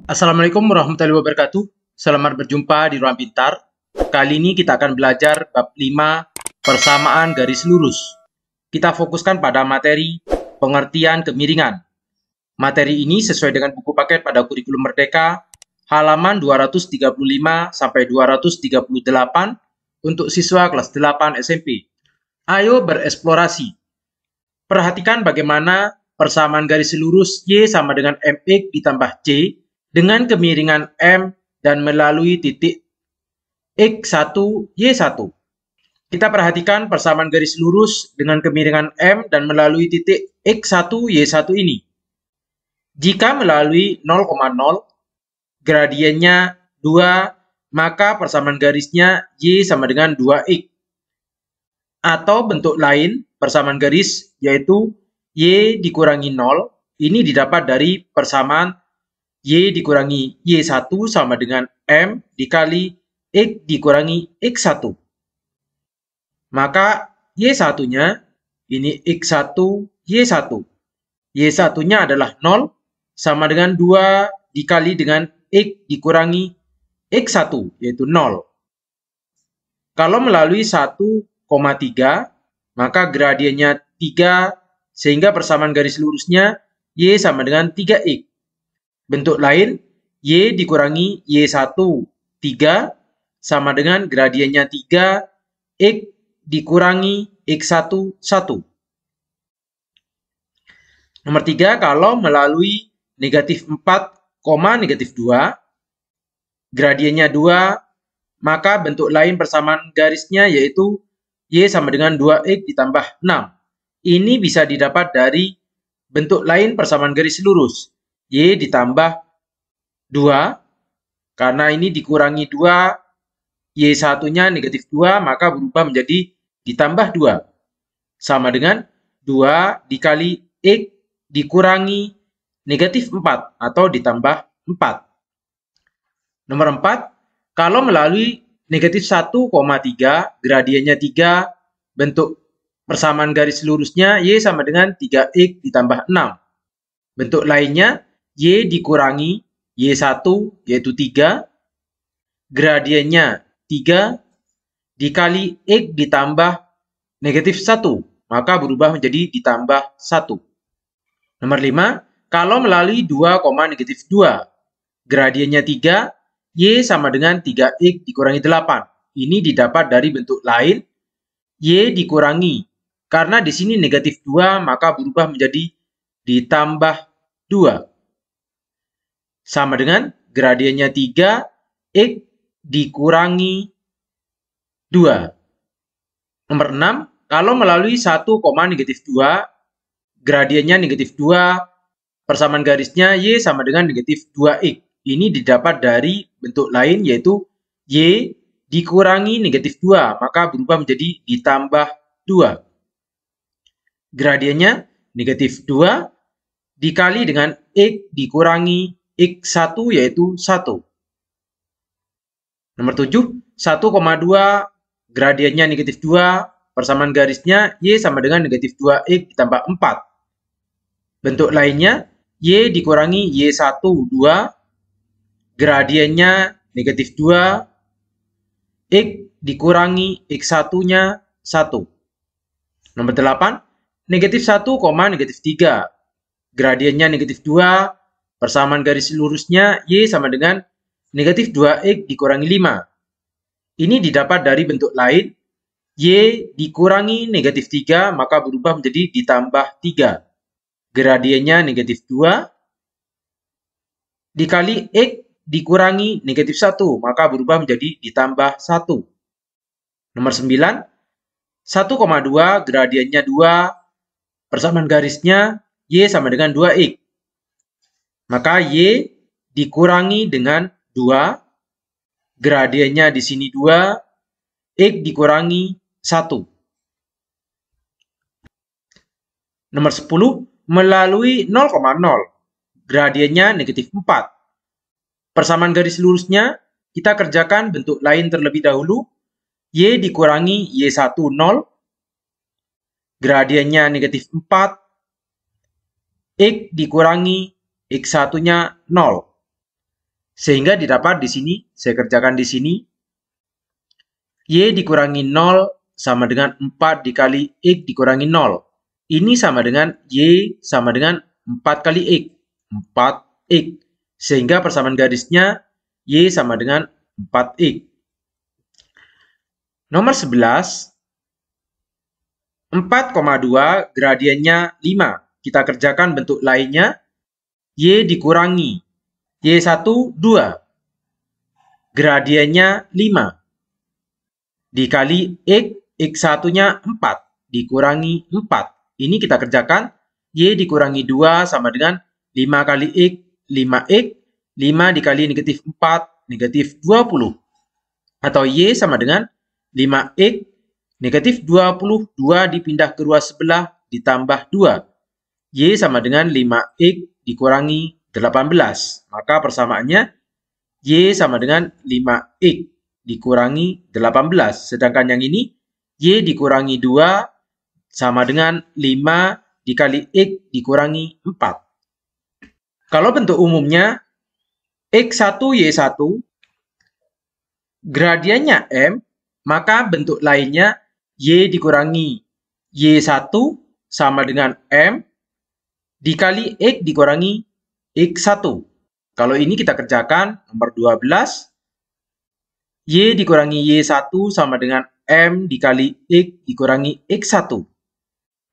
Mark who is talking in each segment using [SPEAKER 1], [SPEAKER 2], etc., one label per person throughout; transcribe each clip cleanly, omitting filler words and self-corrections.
[SPEAKER 1] Assalamualaikum warahmatullahi wabarakatuh. Selamat berjumpa di Ruang Pintar. Kali ini kita akan belajar bab 5, persamaan garis lurus. Kita fokuskan pada materi pengertian kemiringan. Materi ini sesuai dengan buku paket pada kurikulum Merdeka, halaman 235 sampai 238 untuk siswa kelas 8 SMP. Ayo bereksplorasi. Perhatikan bagaimana persamaan garis lurus Y sama dengan MX ditambah C dengan kemiringan M dan melalui titik X1, Y1. Kita perhatikan persamaan garis lurus dengan kemiringan M dan melalui titik X1, Y1 ini. Jika melalui 0,0, gradiennya 2, maka persamaan garisnya Y sama dengan 2X. Atau bentuk lain persamaan garis yaitu Y dikurangi 0, ini didapat dari persamaan Y dikurangi Y1 sama dengan M dikali X dikurangi X1. Maka Y1-nya, ini X1, Y1. Y1-nya adalah 0 sama dengan 2 dikali dengan X dikurangi X1, yaitu 0. Kalau melalui 1,3, maka gradiennya 3, sehingga persamaan garis lurusnya Y sama dengan 3X. Bentuk lain, Y dikurangi Y1, 3, sama dengan gradiennya 3, X dikurangi X1, 1. Nomor 3, kalau melalui negatif 4, negatif 2, gradiennya 2, maka bentuk lain persamaan garisnya yaitu Y sama dengan 2X ditambah 6. Ini bisa didapat dari bentuk lain persamaan garis lurus. Y ditambah 2, karena ini dikurangi 2, Y1-nya negatif 2, maka berubah menjadi ditambah 2. Sama dengan 2 dikali X dikurangi negatif 4, atau ditambah 4. Nomor 4, kalau melalui negatif 1,3, gradiennya 3, bentuk persamaan garis lurusnya Y sama dengan 3X ditambah 6. Bentuk lainnya, Y dikurangi Y1, yaitu 3, gradiennya 3, dikali X ditambah negatif 1, maka berubah menjadi ditambah 1. Nomor 5, kalau melalui 2, negatif 2, gradiennya 3, Y sama dengan 3X dikurangi 8. Ini didapat dari bentuk lain, Y dikurangi. Karena di sini negatif 2, maka berubah menjadi ditambah 2. Sama dengan gradiennya 3, X dikurangi 2. Nomor 6, kalau melalui 1, negatif 2, gradiennya negatif 2, persamaan garisnya Y sama dengan negatif 2X. Ini didapat dari bentuk lain yaitu Y dikurangi negatif 2, maka berubah menjadi ditambah 2. Gradiennya negatif 2 dikali dengan X dikurangi X1, yaitu 1. Nomor 7, 1,2, gradiennya negatif 2, persamaan garisnya Y sama dengan negatif 2X ditambah 4. Bentuk lainnya, Y dikurangi Y1, 2, gradiennya negatif 2, X dikurangi X1-nya 1. Nomor 8, negatif 1, negatif 3, gradiennya negatif 2, persamaan garis lurusnya Y sama dengan negatif 2X dikurangi 5. Ini didapat dari bentuk lain, Y dikurangi negatif 3, maka berubah menjadi ditambah 3. Gradiennya negatif 2, dikali X dikurangi negatif 1, maka berubah menjadi ditambah 1. Nomor 9, 1,2, gradiennya 2, persamaan garisnya Y sama dengan 2X. Maka Y dikurangi dengan 2, gradiennya di sini 2, X dikurangi 1. Nomor 10, melalui 0,0, gradiennya negatif 4. Persamaan garis lurusnya, kita kerjakan bentuk lain terlebih dahulu. Y dikurangi Y1, 0, gradiennya negatif 4, X dikurangi X1-nya 0. Sehingga didapat di sini, saya kerjakan di sini, Y dikurangi 0 sama dengan 4 dikali X dikurangi 0. Ini sama dengan Y sama dengan 4 kali X. 4X. Sehingga persamaan garisnya Y sama dengan 4X. Nomor 11. 4,2 gradiennya 5. Kita kerjakan bentuk lainnya. Y dikurangi Y1 2. Gradiennya 5. Dikali X, X1-nya 4. Dikurangi 4. Ini kita kerjakan. Y dikurangi 2 sama dengan 5 kali X, 5X. 5 dikali negatif 4, negatif 20. Atau Y sama dengan 5X, negatif 20, 2 dipindah ke ruas sebelah, ditambah 2. Y sama dengan 5X dikurangi 18. Maka persamaannya Y sama dengan 5X dikurangi 18. Sedangkan yang ini, Y dikurangi 2 sama dengan 5 dikali X dikurangi 4. Kalau bentuk umumnya, X1, Y1, gradiennya M, maka bentuk lainnya Y dikurangi Y1 sama dengan M dikali X dikurangi X1. Kalau ini kita kerjakan nomor 12. Y dikurangi Y1 sama dengan M dikali X dikurangi X1.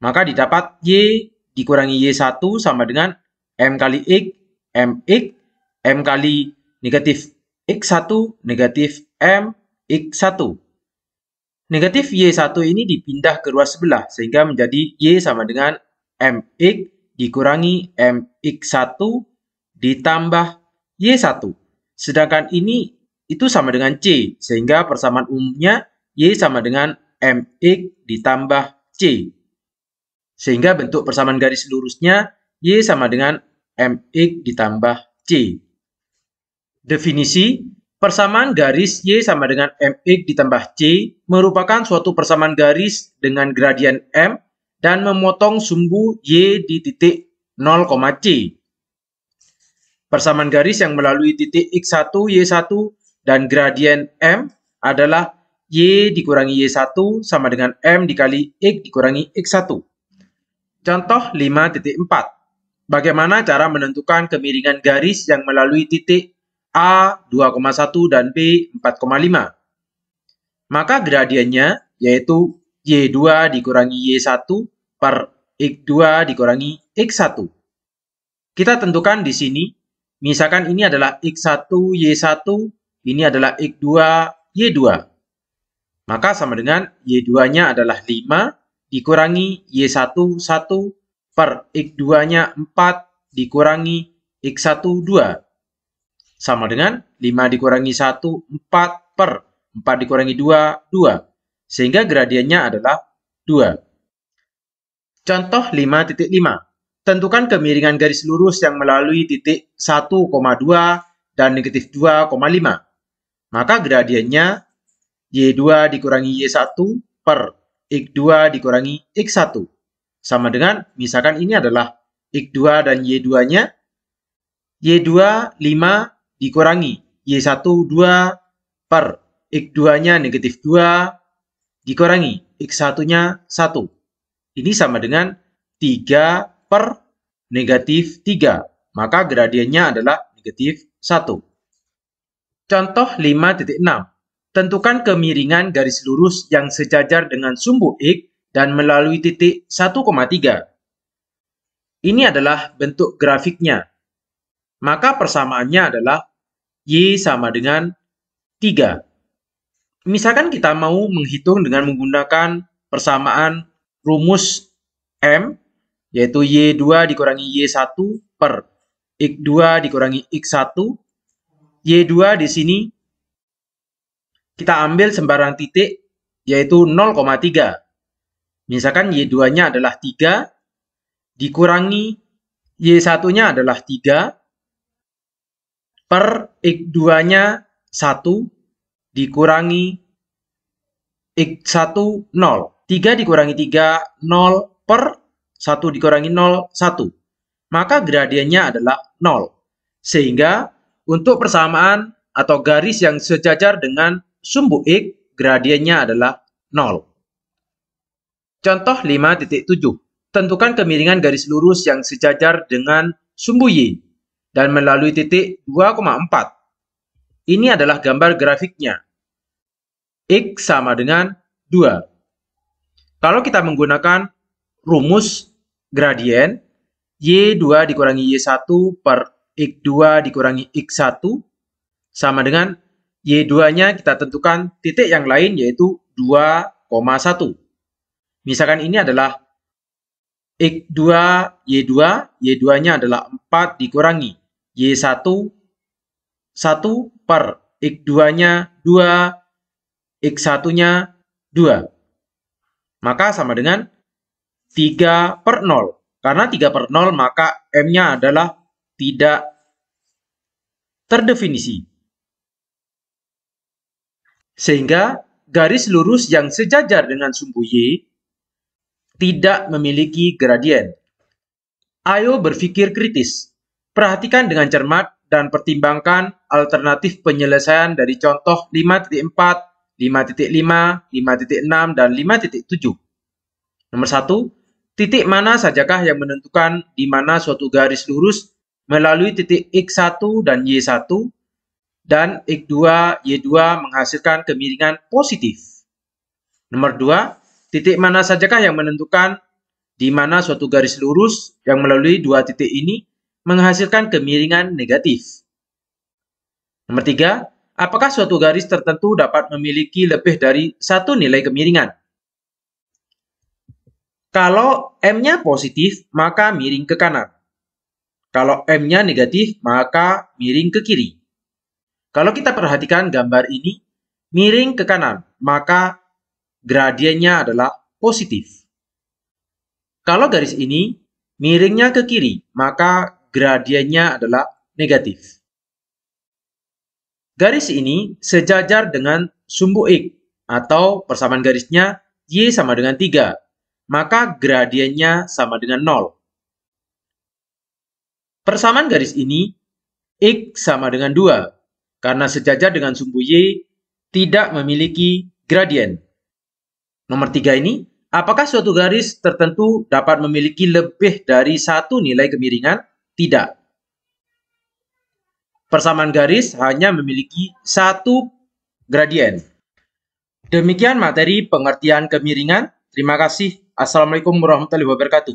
[SPEAKER 1] Maka didapat Y dikurangi Y1 sama dengan M kali X, MX, M kali negatif X1, negatif M, X1. Negatif Y1 ini dipindah ke ruas sebelah, sehingga menjadi Y sama dengan MX dikurangi MX1 ditambah Y1. Sedangkan ini itu sama dengan C, sehingga persamaan umumnya Y sama dengan MX ditambah C. Sehingga bentuk persamaan garis lurusnya Y sama dengan MX ditambah C. Definisi, persamaan garis Y sama dengan MX ditambah C merupakan suatu persamaan garis dengan gradien M dan memotong sumbu Y di titik 0, C. Persamaan garis yang melalui titik X1, Y1 dan gradien M adalah Y dikurangi Y1 sama dengan M dikali X dikurangi X1. Contoh 5.4. Bagaimana cara menentukan kemiringan garis yang melalui titik A 2,1 dan B 4,5? Maka gradiennya yaitu Y2 dikurangi Y1 per X2 dikurangi X1. Kita tentukan di sini, misalkan ini adalah X1 Y1, ini adalah X2 Y2. Maka sama dengan Y2-nya adalah 5 dikurangi Y1 1 per X2-nya 4 dikurangi X1 2. Sama dengan 5 dikurangi 1, 4 per 4 dikurangi 2, 2. Sehingga gradiennya adalah 2. Contoh 5.5. Tentukan kemiringan garis lurus yang melalui titik 1,2 dan negatif 2,5. Maka gradiennya Y2 dikurangi Y1 per X2 dikurangi X1. Sama dengan, misalkan ini adalah X2 dan Y2-nya. Y2 5 dikurangi Y1 2 per X2-nya negatif 2 dikurangi X1-nya 1. Ini sama dengan 3 per negatif 3. Maka gradiennya adalah negatif 1. Contoh 5.6. Tentukan kemiringan garis lurus yang sejajar dengan sumbu X dan melalui titik 1,3. Ini adalah bentuk grafiknya. Maka persamaannya adalah Y sama dengan 3. Misalkan kita mau menghitung dengan menggunakan persamaan rumus M, yaitu Y2 dikurangi Y1 per X2 dikurangi X1. Y2 di sini kita ambil sembarang titik, yaitu 0,3. Misalkan Y2-nya adalah 3, dikurangi Y1-nya adalah 3, per X2-nya 1, dikurangi X1 0. 3 dikurangi 3, 0, per 1 dikurangi 0, 1. Maka gradiennya adalah 0. Sehingga untuk persamaan atau garis yang sejajar dengan sumbu X, gradiennya adalah 0. Contoh 5.7. Tentukan kemiringan garis lurus yang sejajar dengan sumbu Y dan melalui titik 2,4. Ini adalah gambar grafiknya. X sama dengan 2. Kalau kita menggunakan rumus gradien, Y2 dikurangi Y1 per X2 dikurangi X1 sama dengan Y2-nya kita tentukan titik yang lain yaitu 2,1. Misalkan ini adalah X2, Y2, Y2-nya adalah 4 dikurangi Y1, 1 per X2-nya 2, X1-nya 2. Maka sama dengan 3 per 0. Karena 3 per 0, maka M-nya adalah tidak terdefinisi. Sehingga garis lurus yang sejajar dengan sumbu Y tidak memiliki gradien. Ayo berpikir kritis. Perhatikan dengan cermat dan pertimbangkan alternatif penyelesaian dari contoh 5.4, 5.5, 5.6, dan 5.7. Nomor 1, titik mana sajakah yang menentukan di mana suatu garis lurus melalui titik X1 dan Y1 dan X2, Y2 menghasilkan kemiringan positif. Nomor 2, titik mana sajakah yang menentukan di mana suatu garis lurus yang melalui dua titik ini menghasilkan kemiringan negatif. Nomor 3, apakah suatu garis tertentu dapat memiliki lebih dari satu nilai kemiringan? Kalau M-nya positif, maka miring ke kanan. Kalau M-nya negatif, maka miring ke kiri. Kalau kita perhatikan gambar ini, miring ke kanan, maka gradiennya adalah positif. Kalau garis ini miringnya ke kiri, maka gradiennya adalah negatif. Garis ini sejajar dengan sumbu X atau persamaan garisnya Y sama dengan 3, maka gradiennya sama dengan 0. Persamaan garis ini X sama dengan 2, karena sejajar dengan sumbu Y tidak memiliki gradien. Nomor 3 ini, apakah suatu garis tertentu dapat memiliki lebih dari satu nilai kemiringan? Tidak. Persamaan garis hanya memiliki satu gradien. Demikian materi pengertian kemiringan. Terima kasih. Assalamualaikum warahmatullahi wabarakatuh.